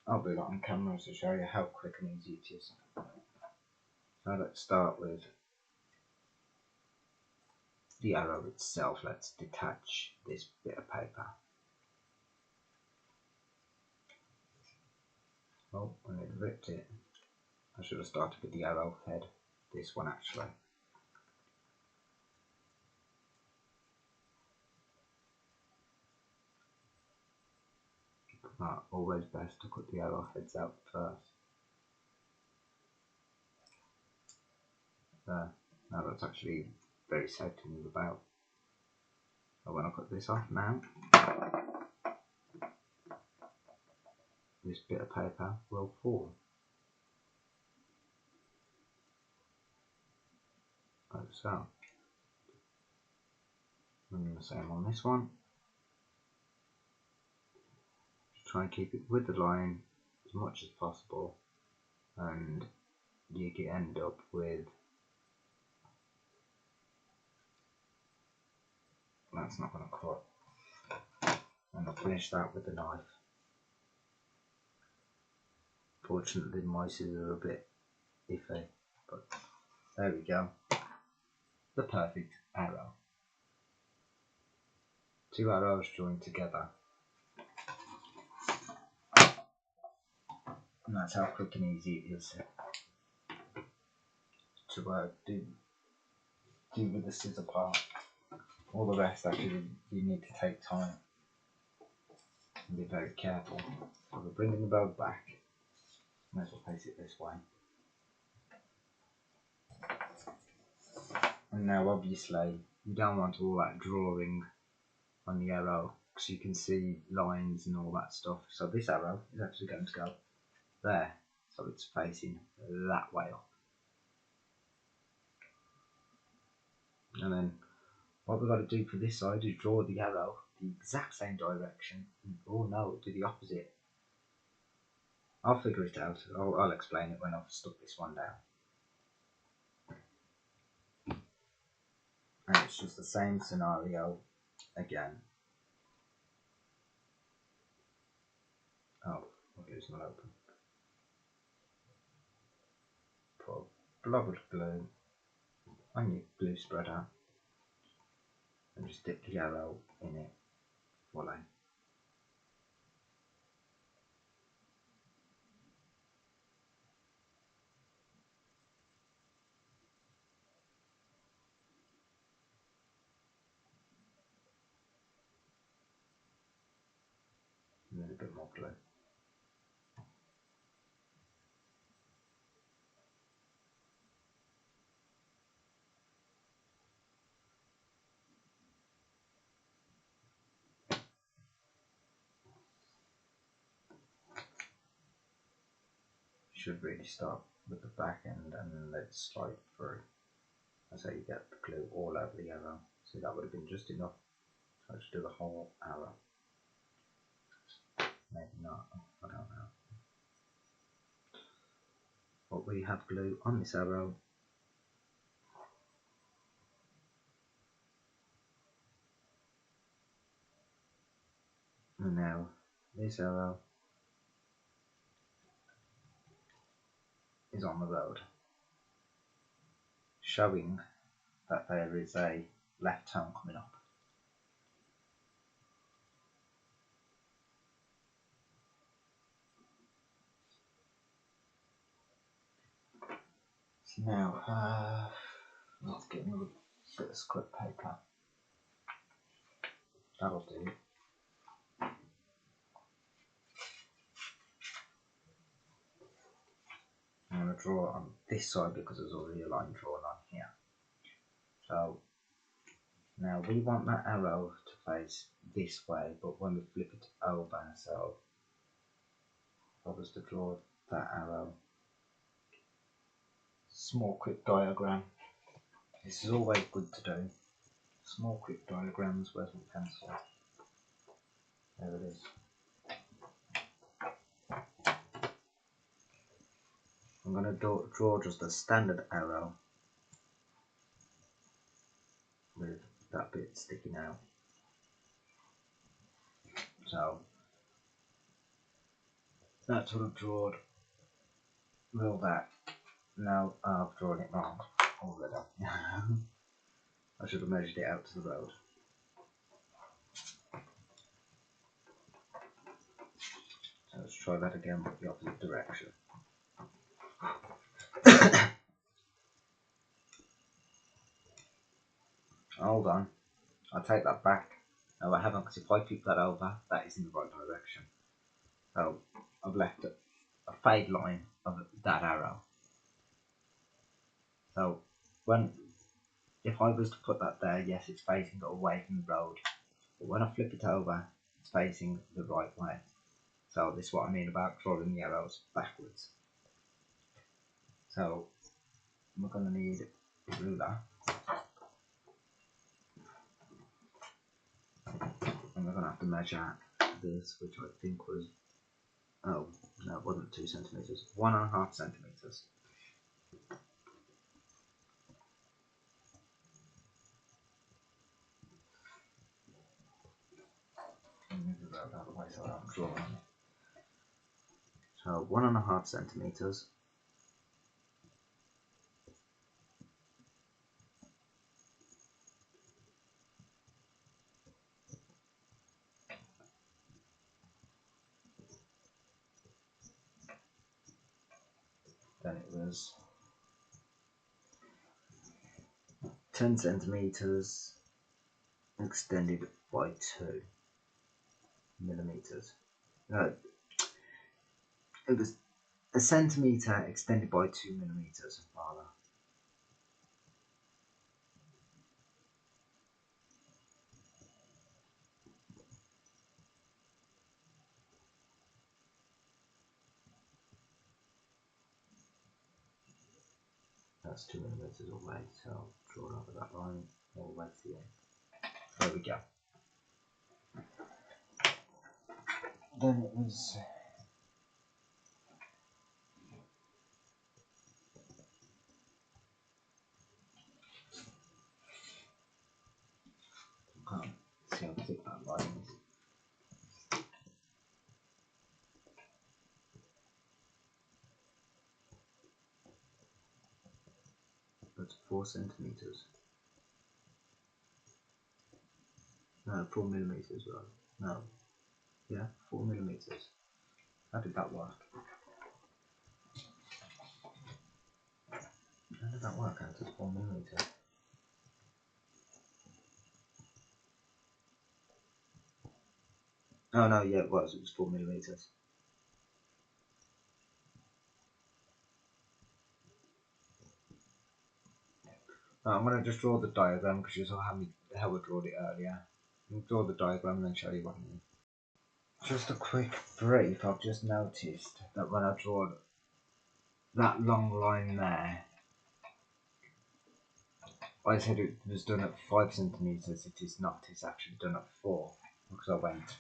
A: I'll do that on camera to show you how quick and easy it is. Now let's start with the arrow itself. Let's detach this bit of paper. Oh, I nearly ripped it. I should have started with the arrow head. This one actually. Always best to cut the arrow heads out first. There. Now that's actually very safe to move about. So when I cut this off now, this bit of paper will fall. Like so. And the same on this one. Just try and keep it with the line as much as possible, and you can end up with, that's not going to cut. And I'll finish that with the knife. Fortunately my scissors are a bit iffy, but there we go. The perfect arrow. Two arrows joined together. And that's how quick and easy it is to do with the scissor part. All the rest actually you need to take time and be very careful. So we're bringing the bow back. Might as well place it this way. And now obviously you don't want all that drawing on the arrow because you can see lines and all that stuff. So this arrow is actually going to go there, so it's facing that way up. And then what we've got to do for this side is draw the arrow the exact same direction. Oh no, do the opposite. I'll figure it out. I'll explain it when I've stuck this one down. And it's just the same scenario again. Oh, okay, it's not open. Put a blob of glue on your glue spreader and just dip the arrow in it. Voila. And then a bit more glue. Should really start with the back end and then let it slide through. That's how you get the glue all over the arrow. So that would have been just enough to actually do the whole arrow. Maybe not, I don't know. But we have glue on this arrow. And now this arrow is on the road, showing that there is a left turn coming up. So now, let's get another bit of script paper. That'll do. I'm going to draw on this side because there's already a line drawn on here. So now we want that arrow to face this way, but when we flip it over, so if I was to draw that arrow, small quick diagram. This is always good to do. Small quick diagrams. Where's my pencil? There it is. I'm going to draw just a standard arrow with that bit sticking out. So that's what I've drawn. Roll that. Now I've drawn it wrong already. I should have measured it out to the road. So let's try that again, but the opposite direction. Hold on, I'll take that back. No, I haven't, because if I flip that over, that is in the right direction. So I've left a fade line of that arrow. So if I was to put that there, yes, it's facing away from the road. But when I flip it over, it's facing the right way. So this is what I mean about drawing the arrows backwards. So we're going to need a ruler. And we're going to have to measure this, which I think was, oh, no, it wasn't 2 centimeters, 1.5 centimeters. Move the road out of the way so I don't draw on it. So 1.5 centimeters. Then it was 10 centimeters extended by 2 millimeters. No, it was a centimetre extended by 2 millimetres rather. That's 2 millimetres away, so I'll draw it over that line all the way to the end. There we go. Then it was can't see how thick that line is. That's 4 centimetres. No, 4 millimetres rather. No. Yeah, 4 millimetres. How did that work? How did that work out as 4 millimetres? Oh no, yeah it was 4 millimetres. Now I'm going to just draw the diagram because you saw how I drew it earlier. I'll draw the diagram and then show you what I mean. Just a quick brief, I've just noticed that when I draw that long line there, I said it was done at 5 centimetres, it is not, it's actually done at 4 because I went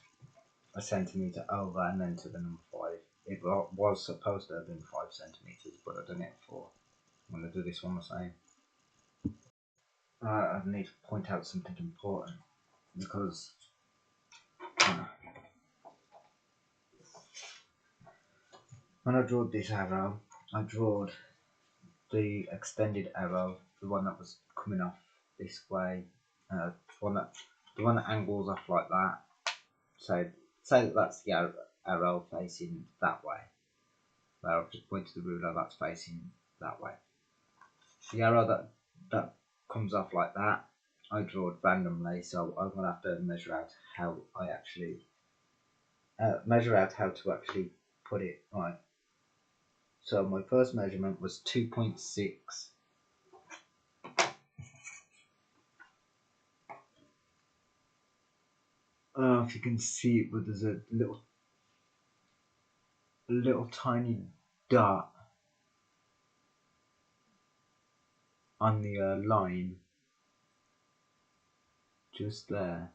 A: a centimetre over and then to the number 5. It was supposed to have been 5 centimetres, but I done it at 4. I'm going to do this one the same. I need to point out something important because when I drew this arrow, I drew the extended arrow, the one that was coming off this way, the one that angles off like that. So say that that's the arrow facing that way. Where I've just pointed the ruler, that's facing that way. The arrow that comes off like that, I draw it randomly, so I'm gonna have to measure out how I actually to actually put it right. So my first measurement was 2.6. I don't know if you can see it, but there's a little tiny dot on the line just there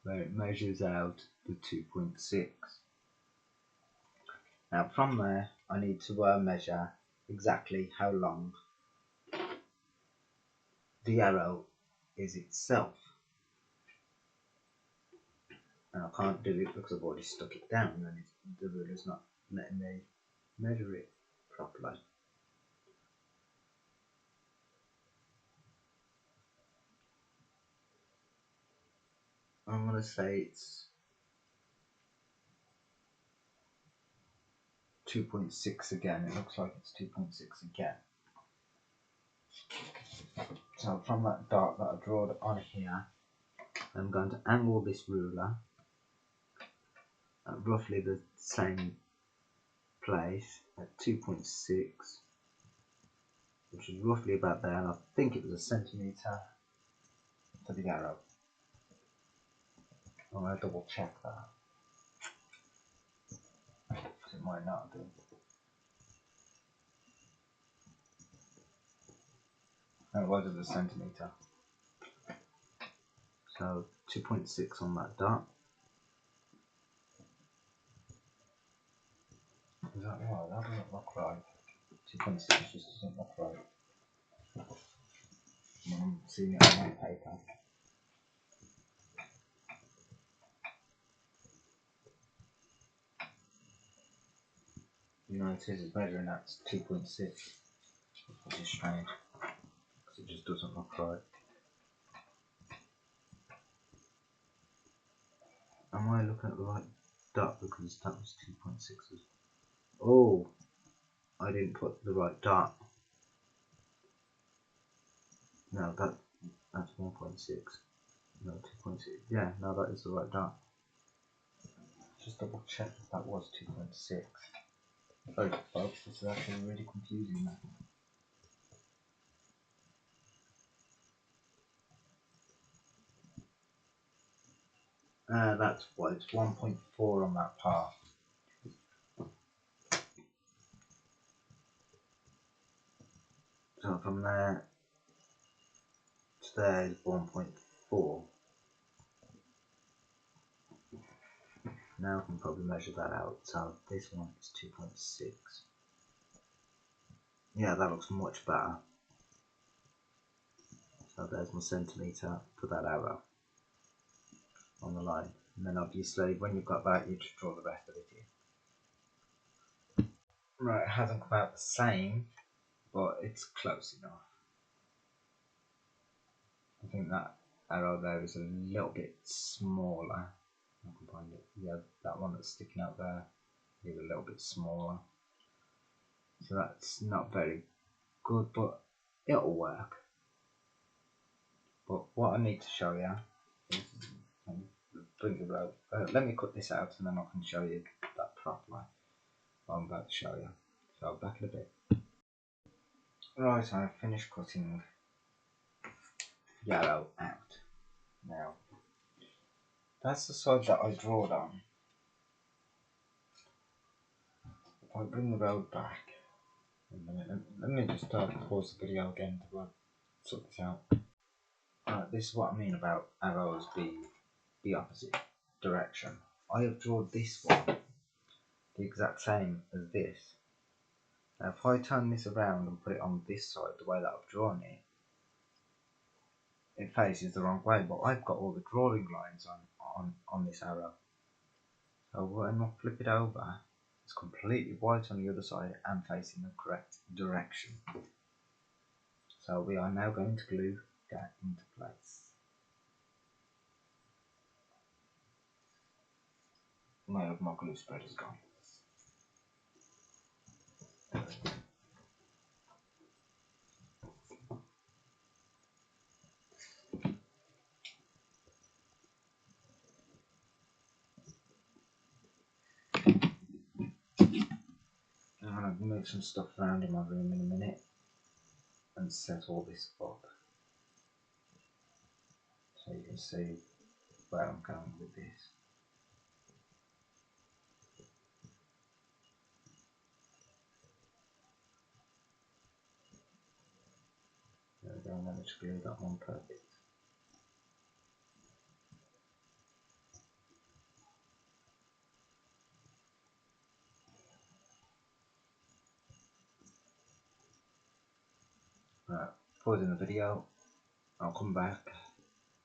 A: where it measures out the 2.6. Now from there I need to measure exactly how long the arrow is itself. And I can't do it because I've already stuck it down and the ruler's not letting me measure it properly. I'm going to say it's 2.6 again. It looks like it's 2.6 again. So from that dot that I draw on here, I'm going to angle this ruler at roughly the same place at 2.6, which is roughly about there, and I think it was a centimetre for the arrow. I'm going to double check that, because it might not be. No, it was a centimetre. So 2.6 on that dot. Is that right? That doesn't look right. 2.6 just doesn't look right. I'm seeing it on my paper. You know, it says it's measuring at 2.6, which is strange, because it just doesn't look right. Am I looking at the right dot? Because that was 2.6. Oh, I didn't put the right dot. No, that's 1.6. No, 2.6. Yeah, no, that is the right dot. Just double check if that was 2.6. Sorry folks, this is actually really confusing now. That's why it's 1.4 on that part. So from there to there is 1.4. Now I can probably measure that out. So this one is 2.6. Yeah, that looks much better. So there's my centimetre, put that arrow on the line. And then obviously when you've got that, you just draw the rest of it in. Right, it hasn't come out the same, but it's close enough. I think that arrow there is a little bit smaller. I can find it. Yeah, that one that's sticking out there is a little bit smaller. So that's not very good, but it'll work. But what I need to show you is, bring the rope. Let me cut this out and then I can show you that properly. What I'm about to show you. So back in a bit. Right, I've finished cutting yellow out. Now, that's the side that I drawed on. If I bring the road back, let me just pause the video again to sort this out. This is what I mean about arrows being the opposite direction. I have drawn this one the exact same as this. Now if I turn this around and put it on this side the way that I've drawn it, it faces the wrong way, but I've got all the drawing lines on this arrow. So when I flip it over, it's completely white on the other side and facing the correct direction. So we are now going to glue that into place. My glue spread is gone. I'm going to move some stuff around in my room in a minute and set all this up so you can see where I'm going with this. There we go, I managed to glue that one perfect. Right, pausing the video, I'll come back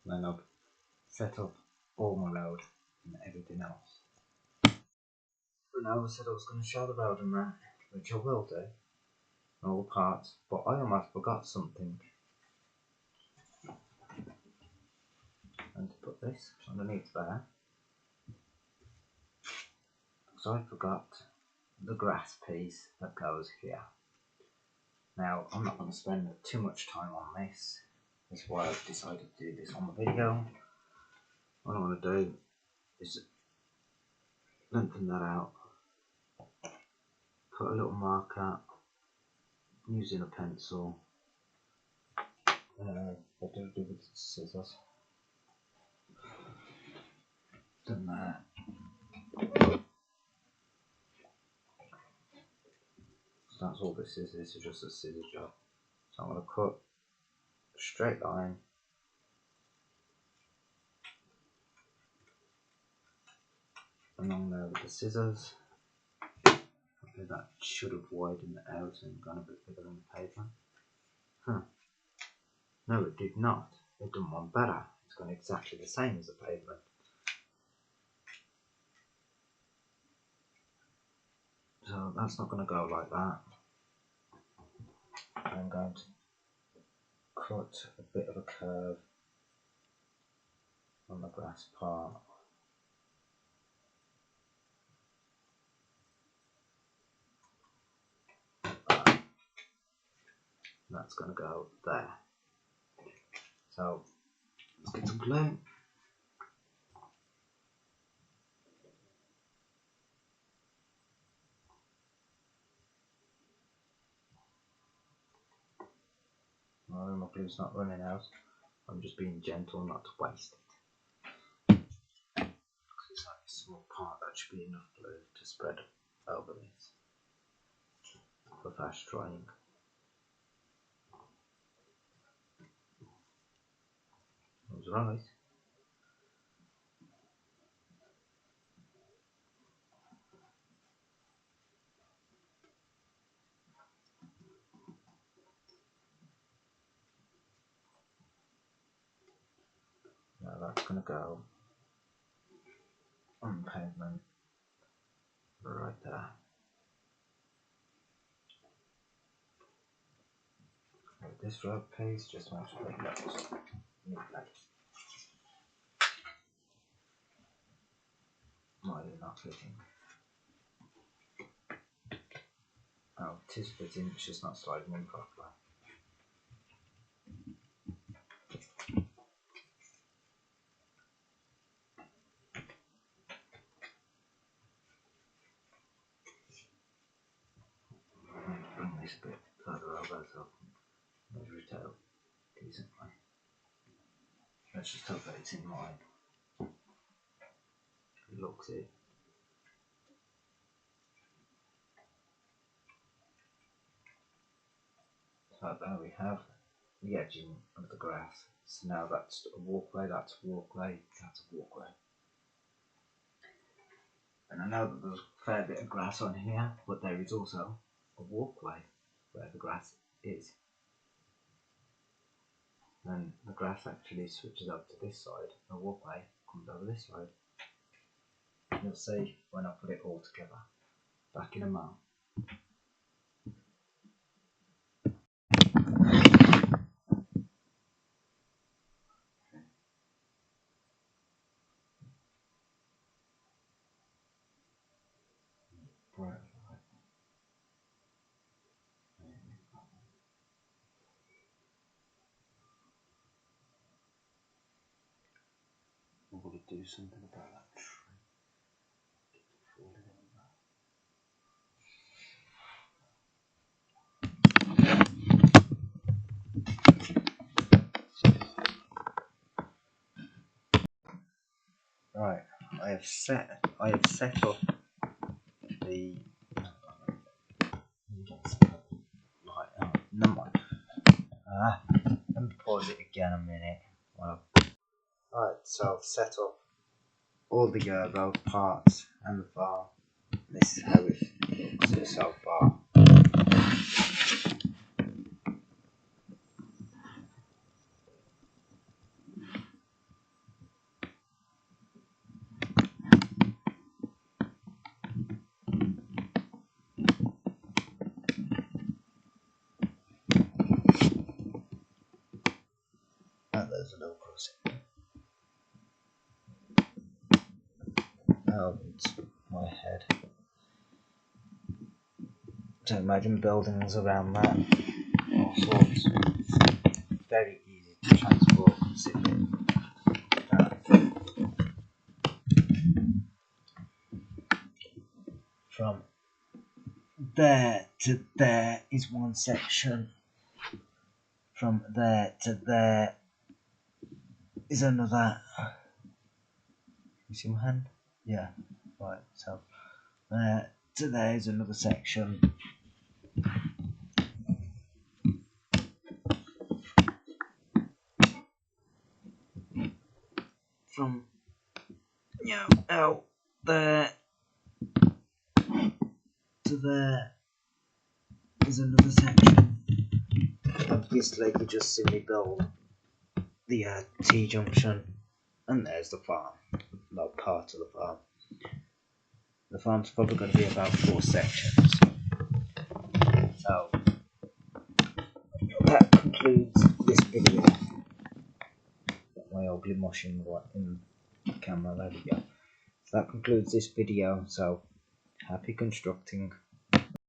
A: when I've set up all my load and everything else. But now I said I was going to show the road and that, which I will do, all parts, but I almost forgot something. And to put this underneath there, because I forgot the grass piece that goes here. Now, I'm not going to spend too much time on this. That's why I've decided to do this on the video. What I want to do is lengthen that out, put a little marker using a pencil. What do I do with scissors? Done that. So that's all this is. This is just a scissor job. So I'm going to cut a straight line along there with the scissors. Okay, that should have widened out and gone a bit bigger than the pavement. Huh. No, it did not. It done one better. It's gone exactly the same as the pavement. So that's not going to go like that. I'm going to cut a bit of a curve on the grass part. That's going to go there. So let's get some glue. glue's not running out. I'm just being gentle not to waste it. It's like a small part, that should be enough glue to spread over this for fast drying. That was right. Now that's going to go on the pavement right there. With this road piece, just make sure it goes in place. Why is it not fitting? Oh, it is fitting, it's just not sliding in properly. Bring this a bit further over so I can measure it out decently. Let's just hope that it's in line. It looks it. So there we have the edging of the grass. So now that's a walkway, that's a walkway, that's a walkway. And I know that there's a fair bit of grass on here, but there is also a walkway where the grass is. Then the grass actually switches up to this side, the walkway comes over this side. You'll see when I put it all together, back in a moment. Right.
B: I'm going to do something about that tree. Falling over.
A: Right, I have set up the right. Oh, never mind. Let me pause it again a minute. Right, so I've set up all the road parts and the farm. This is how it looks so far. There's a little crossing. Oh, it's my head. So imagine buildings around that, all sorts. Very easy to transport considering from there to there is one section. From there to there is another. You see my hand? Yeah. Right. So there to there is another section. From out there to there is another section. Obviously, you just see me build the T-junction, and there's the farm. Well, part of the farm. The farm's probably going to be about 4 sections. So that concludes this video. Got my ugly mush in the camera. There we go. So that concludes this video. So happy constructing.